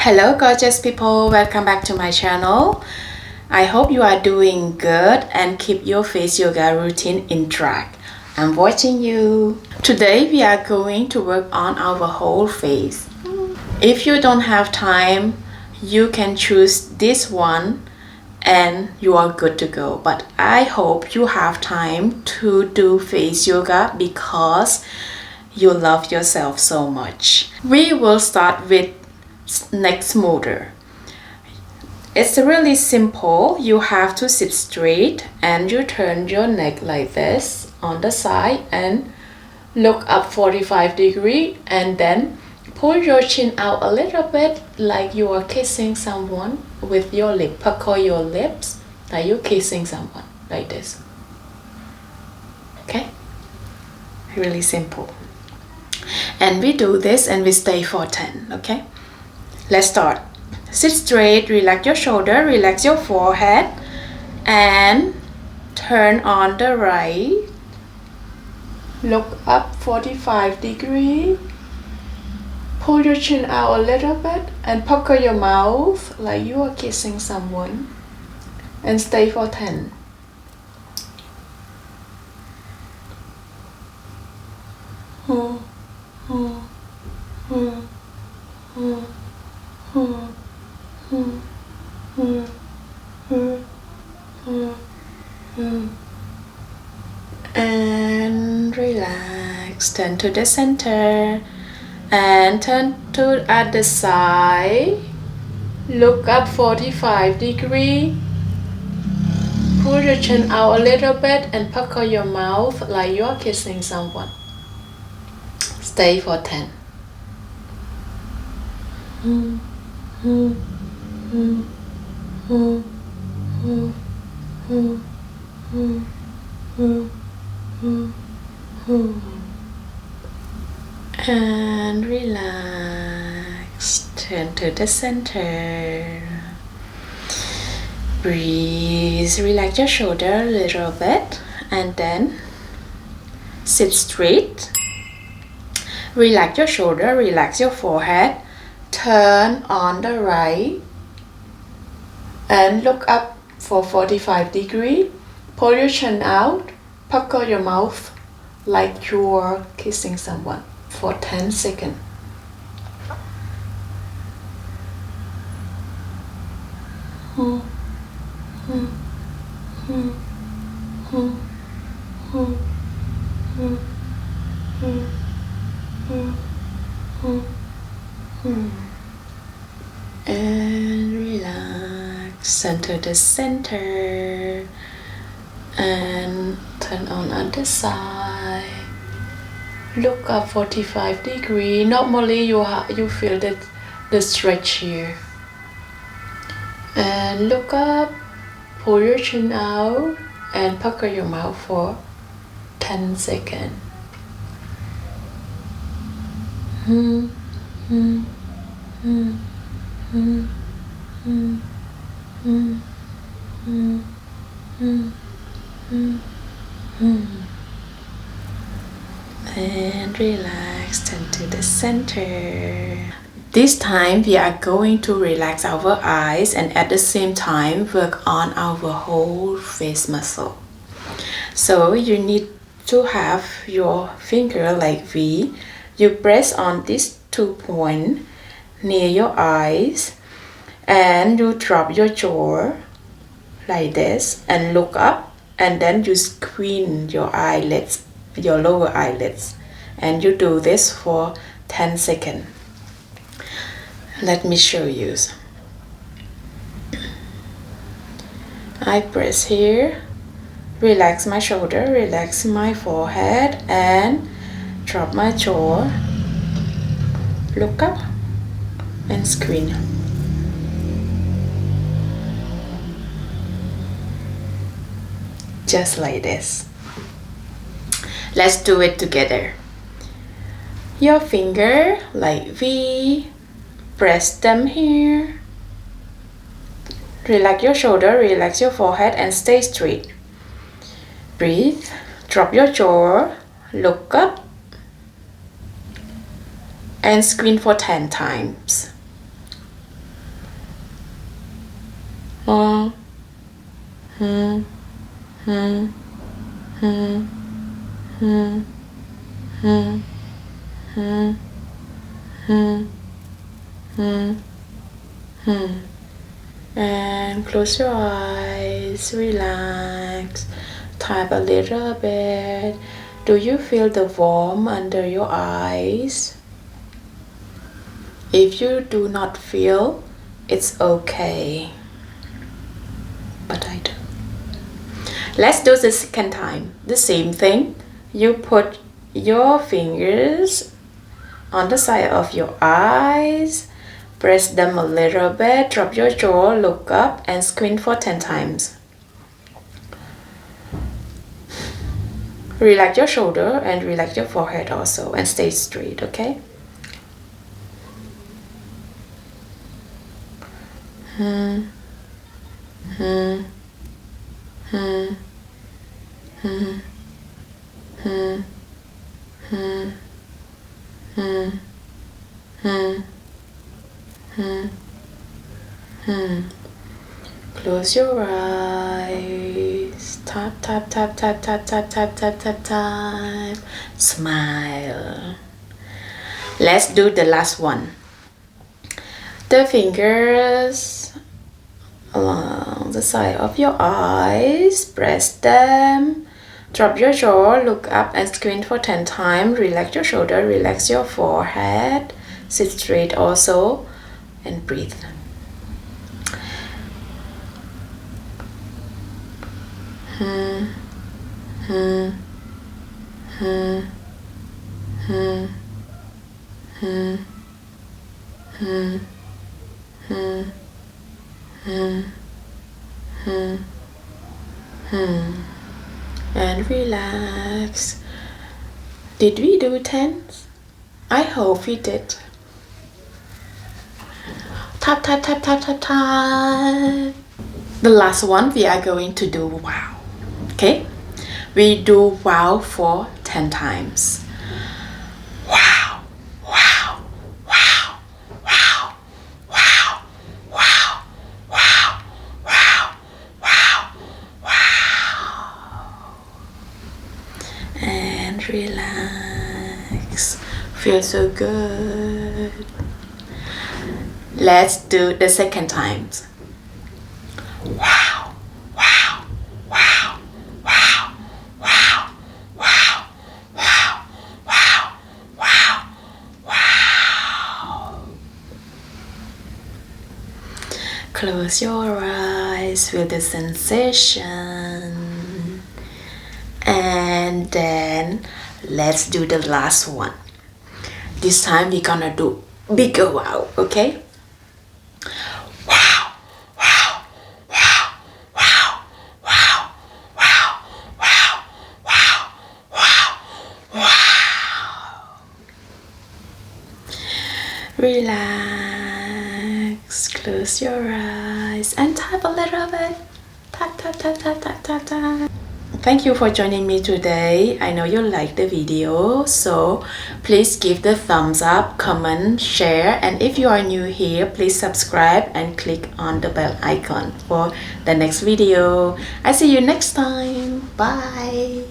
Hello gorgeous people, welcome back to my channel. I hope you are doing good and keep your face yoga routine in track. I'm watching you. Today we are going to work on our whole face. If you don't have time, you can choose this one and you are good to go. But I hope you have time to do face yoga because you love yourself so much. We will start with neck smoother. It's really simple. You have to sit straight and you turn your neck like this on the side and look up 45 degrees and then pull your chin out a little bit like you are kissing someone with your lip. Pucker your lips like you're kissing someone like this. Okay? Really simple. And we do this and we stay for 10, okay? Let's start. Sit straight, relax your shoulder, relax your forehead, and turn on the right. Look up 45 degrees. Pull your chin out a little bit and pucker your mouth like you are kissing someone. And stay for 10. And relax. Turn to the center and turn to other side. Look up 45 degrees. Pull your chin out a little bit and pucker your mouth like you're kissing someone. Stay for 10. And relax. Turn to the center. Breathe. Relax your shoulder a little bit and then sit straight. Relax your shoulder, relax your forehead. Turn on the right and look up for 45 degrees. Pull your chin out, pucker your mouth like you're kissing someone for 10 seconds. And relax, center the center and turn on other side. Look up 45 degrees. Normally you feel the stretch here. And look up, pull your chin out and pucker your mouth for 10 seconds. And relax, turn to the center. This time we are going to relax our eyes and at the same time work on our whole face muscle. So you need to have your finger like V. You press on these 2 points near your eyes and you drop your jaw like this and look up and then you squint your eyelids, your lower eyelids, and you do this for 10 seconds. Let me show you. I press here, relax my shoulder, relax my forehead and drop my jaw, look up and squint. Just like this. Let's do it together. Your finger like V, press them here. Relax your shoulder, relax your forehead and stay straight. Breathe, drop your jaw, look up and squint for 10 times. Hmm. Hmm. Hmm. Hmm. Hmm. Hmm. Hmm. Hmm. Hmm. Hmm. And close your eyes, relax, tap a little bit. Do you feel the warmth under your eyes? If you do not feel, it's okay. But I do. Let's do the second time. The same thing. You put your fingers on the side of your eyes. Press them a little bit. Drop your jaw, look up, and squint for 10 times. Relax your shoulder and relax your forehead also, and stay straight, okay? Hmm. Hmm. Hmm. Hmm. Hmm. Hmm. Hmm. Hmm. Hmm. Hmm. Close your eyes. Tap, tap, tap, tap, tap, tap, tap, tap, tap, tap. Smile. Let's do the last one. The fingers along the side of your eyes. Press them. Drop your jaw, look up and squint for 10 times. Relax your shoulder, relax your forehead. Sit straight also and breathe. Hmm. Hmm. Hmm. Hmm. Hmm. Hmm. Hmm. Hmm. Hmm. Hmm. And relax. Did we do 10? I hope we did. Tap, tap, tap, tap, tap, tap. The last one we are going to do wow. Okay? We do wow for 10 times. Wow, wow, wow, wow, wow, wow, wow, wow, wow, wow. And relax. Feel so good. Let's do the second time. Wow, wow, wow, wow, wow, wow, wow, wow, wow, wow. Close your eyes, feel the sensation. And then let's do the last one. This time we're gonna do bigger wow, okay? Wow, wow, wow, wow, wow, wow, wow, wow, wow, wow. Relax, close your eyes and tap a little bit. Tap, tap, tap, tap, tap, tap, tap. Thank you for joining me today. I know you liked the video, so please give the thumbs up, comment, share, and if you are new here, please subscribe and click on the bell icon for the next video. I see you next time. Bye.